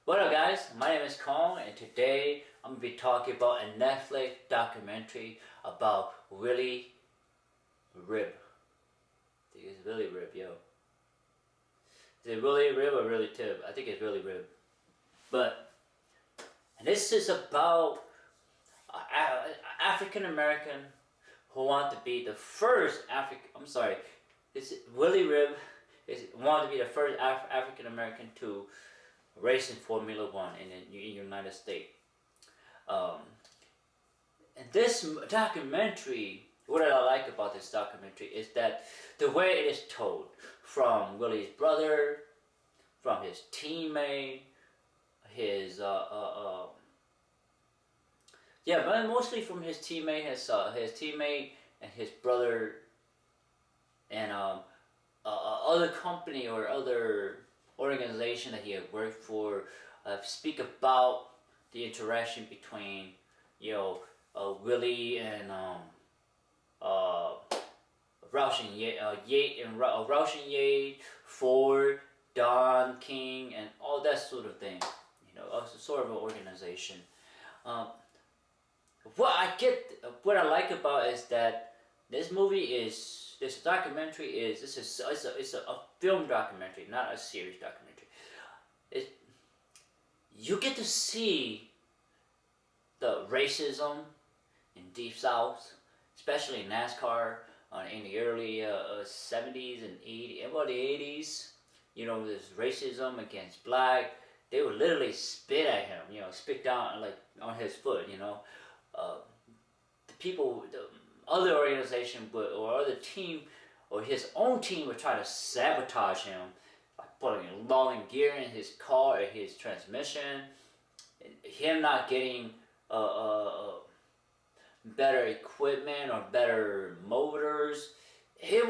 What up guys, my name is Kong and today I'm going to be talking about a Netflix documentary about Willy Ribb. I think it's Willy Ribb, yo. Is it Willy Ribb or Willy Tibb? I think it's Willy Ribb. And this is about African American who want to be the first Willy Ribb wanted to be the first African American to race in Formula One in the United States. And this documentary, what I like about this documentary is that the way it is told, from Willy's brother, from his teammate, but mostly from his teammate, his teammate and his brother, and other company or other organization that he had worked for, speak about the interaction between Willy and Roushing Ford, Don King, and all that sort of thing. Sort of an organization. What I like about is that this documentary is a film documentary, not a series documentary. You get to see the racism in Deep South, especially in NASCAR, in the early 70s and 80s, about the 80s. This racism against black. They would literally spit at him, spit down on his foot. The people, the other organization or other team or his own team would try to sabotage him by putting long gear in his car or his transmission, him not getting better equipment or better motors. You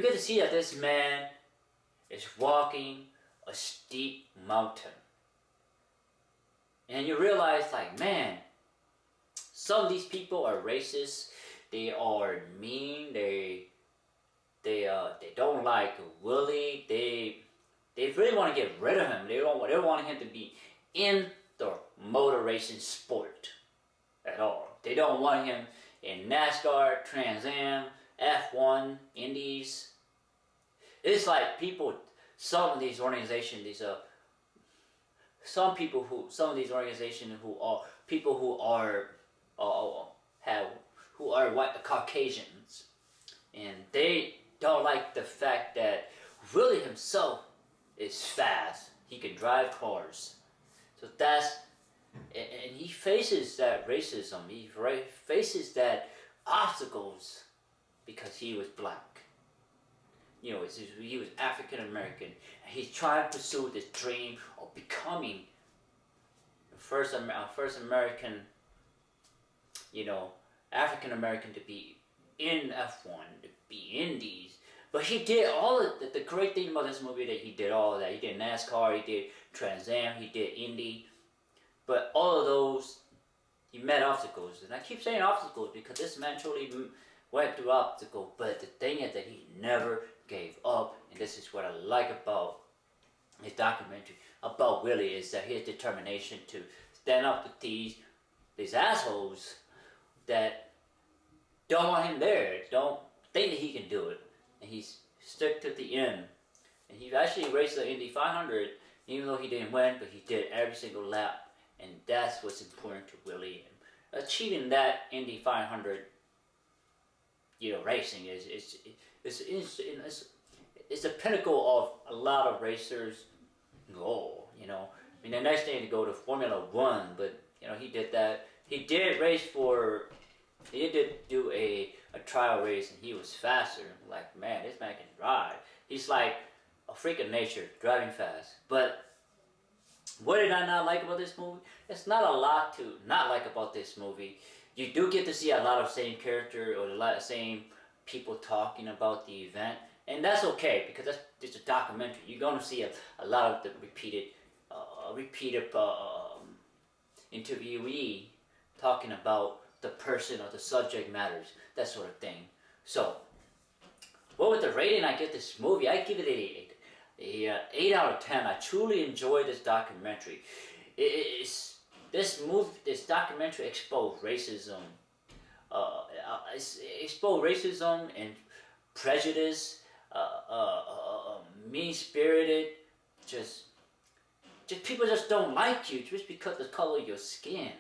get to see that this man is walking a steep mountain. And you realize, man, some of these people are racist. They are mean. They don't like Willy. They really want to get rid of him. They want him to be in the motor racing sport at all. They don't want him in NASCAR, Trans Am, F1, Indies. It's like some of these organizations, some of these organizations who are white Caucasians, and they don't like the fact that Willy himself is fast. He can drive cars, and he faces that racism. He faces that obstacles because he was black. He was African American, and he's trying to pursue this dream of becoming the first American, African American to be in F1, to be Indies. But he did all of the great thing about this movie, that he did all of that. He did NASCAR, he did Trans Am, he did Indy. But all of those, he met obstacles. And I keep saying obstacles because this man truly went through obstacles. But the thing is that he never gave up. And this is what I like about his documentary about Willy, is that his determination to stand up to these assholes that don't want him there, don't think that he can do it. And he's stuck to the end. And he actually raced the Indy 500, even though he didn't win, but he did every single lap. And that's what's important to Willy. And achieving that Indy 500, racing is the pinnacle of a lot of racers' goal. The next thing to go to Formula One, but he did that. He did do a trial race, and he was faster. Like, man, this man can drive. He's like a freak of nature, driving fast. But what did I not like about this movie? It's not a lot to not like about this movie. You do get to see a lot of same character or a lot of same people talking about the event, and that's okay because it's a documentary. You're gonna see a lot of the repeated interviewee talking about the person or the subject matters, that sort of thing. So, what was the rating I give this movie? I give it 8 out of 10. I truly enjoyed this documentary. This documentary exposed racism. Exposed racism and prejudice, mean spirited, just people just don't like you just because of the color of your skin.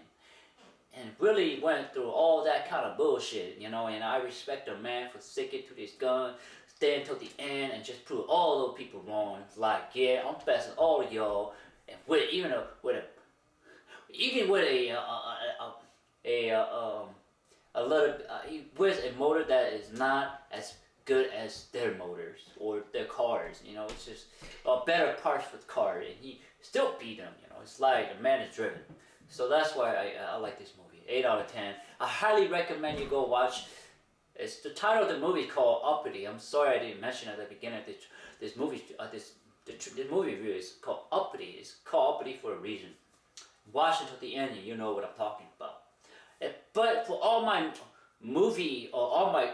And really went through all that kind of bullshit, you know. And I respect a man for sticking to this gun, staying till the end, and just prove all those people wrong. Like, yeah, I'm better than all of y'all, and with even with a little with a motor that is not as good as their motors or their cars. You know, it's just better parts for the car, and he still beat them. You know, it's like a man is driven. So that's why I like this movie. 8 out of 10. I highly recommend you go watch. It's the title of the movie is called Uppity. I'm sorry I didn't mention at the beginning of this movie. The movie review is called Uppity. It's called Uppity for a reason. Watch it till the end, and you know what I'm talking about. But for all my movie or all my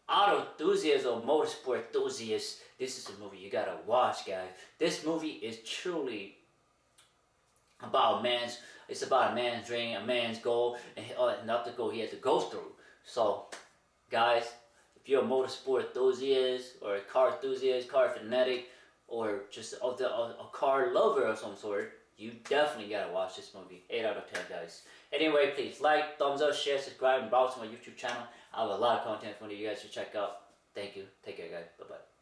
auto enthusiasts or motorsport enthusiasts, this is a movie you gotta watch, guys. This movie is truly about it's about a man's dream, a man's goal, and not the goal he has to go through. So, guys, if you're a motorsport enthusiast or a car enthusiast, car fanatic, or just a car lover of some sort, you definitely gotta watch this movie. 8 out of 10, guys. Anyway, please like, thumbs up, share, subscribe, and browse to my YouTube channel. I have a lot of content for you guys to check out. Thank you. Take care, guys. Bye-bye.